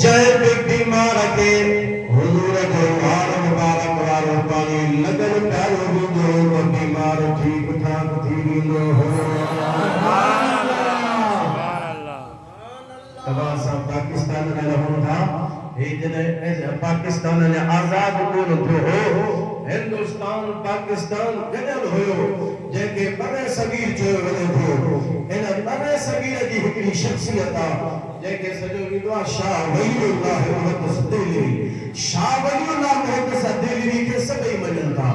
जय बीमार के हुजूर जो वार मुबारक वारो पानी लगन प्यारो बुंदो बीमार ठीक ठाक थी विंदो हो तबासा पाकिस्तान में रहूं था पाकिस्तान ने आजाद कोन थियो हिंदुस्तान पाकिस्तान गॾियल हुयो जंहिंखे बरे सगीर चयो वञे थो इन बरे सगीर जी हिकिड़ी शख़्सियत आहे जंहिंखे सॼो ईंदो आहे शाह वलीउल्लाह मुहद्दिस दिलवी शाह वलीउल्लाह मुहद्दिस दिलवी खे सभई मञनि था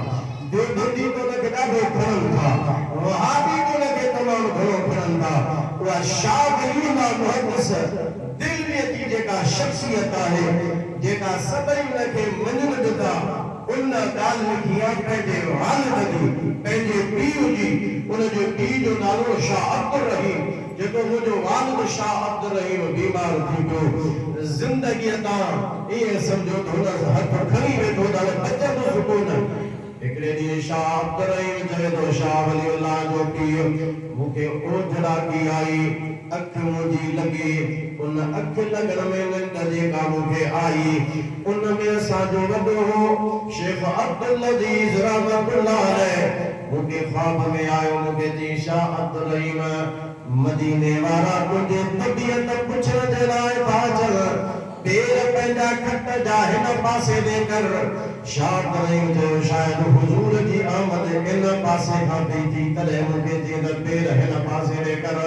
देवबंदी को उनखे ॾाढो खणनि था वहाबी को उनखे तमामु घणो खणनि था उहा शाह वलीउल्लाह मुहद्दिस दिलवी जी जेका शख़्सियत आहे जेका सभई उनखे मञनि ॾिता उन ॻाल्हि लिखी आहे पंहिंजे वालिद जी पंहिंजे पीउ जी उनजो पीउ जो नालो शाह अब्दुल रहीम जेको मुंहिंजो वालिद शाह अब्दुल रहीम बीमार थी पियो ज़िंदगीअ तां ईअं सम्झो त हुन हथ खणी वेठो त बचंदो सुकून हिकिड़े ॾींहुं शाह अब्दुल रहीम चवे थो शाह वलीउल्लाह जो पीउ मूंखे ओझड़ा की आई अख मुंहिंजी लॻी उन अख लॻण में निंड जेका मूंखे आई उन में असांजो वॾो शेख अब्दुल अज़ीज़ रहमतुल्लाह अलैह मूंखे ख्वाब में आयो मूंखे चई शाह अब्दुल रहीम मदीने वारा तुंहिंजे तबियत पुछण जे लाइ था चल पेर पंहिंजा खट जा हिन पासे ॾे कर शाह अब्दुल रहीम चयो शायद हुजूर जी आमद इन पासे खां पई थी तॾहिं मूंखे चई त पेर हिन पासे ॾे कर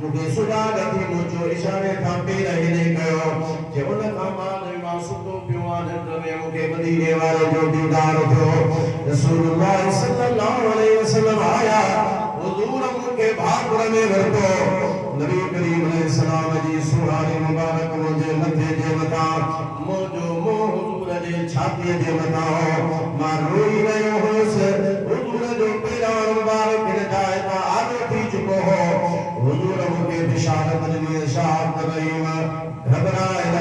मूंखे सुभाग थी मुंहिंजो इशारे खां पेर हिने कयो जे उन खां मां सुतो पियो आहे निंड में मूंखे मदीने वारे जो दीदार थियो रसूलुल्लाह सल्लल्लाहु अलैहि वसल्लम आया हुजूर मूंखे भाकुर में वरितो नबी करीम अलैहिस्सलाम जी सुहानी मुबारक मुंहिंजे मथे जे मथां मुंहिंजो मुंहुं हुजूर जे छातीअ जे मथां हो मां रोई रहियो हुयुसि हुजूर जो पेरां मुबारक हिन जाइ तां आदो थी चुको हो हुजूर मूंखे बिशारत ॾिनी शाह अब्दुल रहीम घबराए न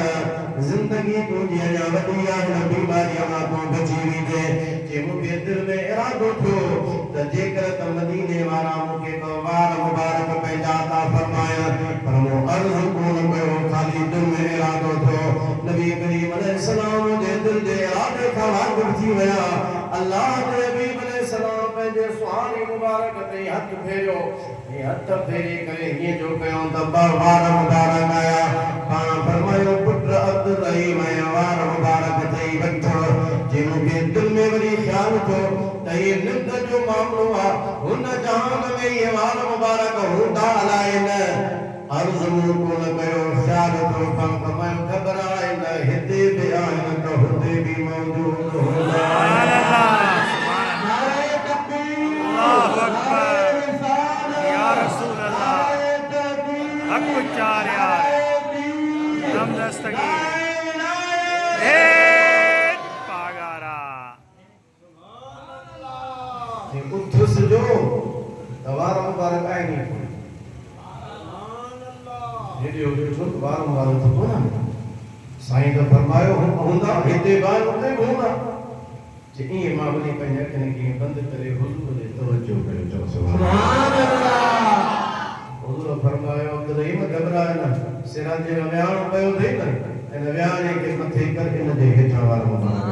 जिंदगी तुंहिंजी अञा वॾी आहे हिन बीमारीअ मां तूं बची वेंदे जे मूंखे दिल में इरादो थियो त जेकर त मदीने वारा मूंखे वार मुबारक पंहिंजा अता फरमाया पर मूं अर्ज़ कोन कयो ख़ाली दिल में इरादो थियो नबी करीम अलैहिस्सलाम जे दिल जे इरादे खां वाक़िफ़ थी विया अल्लाह जे हबीब अलैहिस्सलाम पंहिंजे सुहानी मुबारक ते हथ फेरियो हे हथ फेरे करे हीअं जो कयूं त वार मुबारक आया पाण फरमायो पुत्र अब्दुल रहीम वार मुबारक थई वठो जे मूंखे दिल में वरी ख़्याल थियो त ये निंड जो मामलो आहे हुन जहान में ये वार मुबारक हूंदा अलाए न अर्ज़ मूं कोन कयो ख़्याल थियो पाण फरमायो घबराए न हिते बि आहिनि त हुते बि मौजूद हूंदा उठुस जो वार मुबारक आए नहीं जेॾे उठो वार मुबारक तो कोन साईं तो फरमायो हूंदा हिते बार उते हूंदा जे ईअं मां वरी पंहिंजे अखियुनि खे बंदि करे हुजूर ॾे तवजो कयो चओ सुभान अल्लाह हुजूर फरमायो अब्दुल रहीम घबराए न सिरां जे विहाण पियो अथई न इन विहाणे खे मथे कर इन जे हेठां वार मुबारक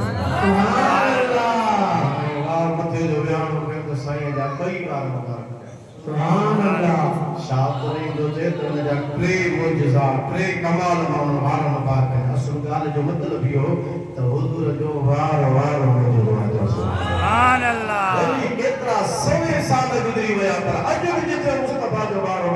सुभान अल्लाह वार मथे जो विहाण साईं जा कई वार मुबारक सुभान अल्लाह शाह अब्दुल रहीम जो चए त उन जा टे मोजज़ा टे कमाल माण्हू वार मुबारक असुल ॻाल्हि जो मतिलब इहो त हुजूर जो वार मोजज़ो आहे सुभान अल्लाह केतिरा 100 साल गुज़री विया पर अॼु बि जिथे मुस्तफा जो वार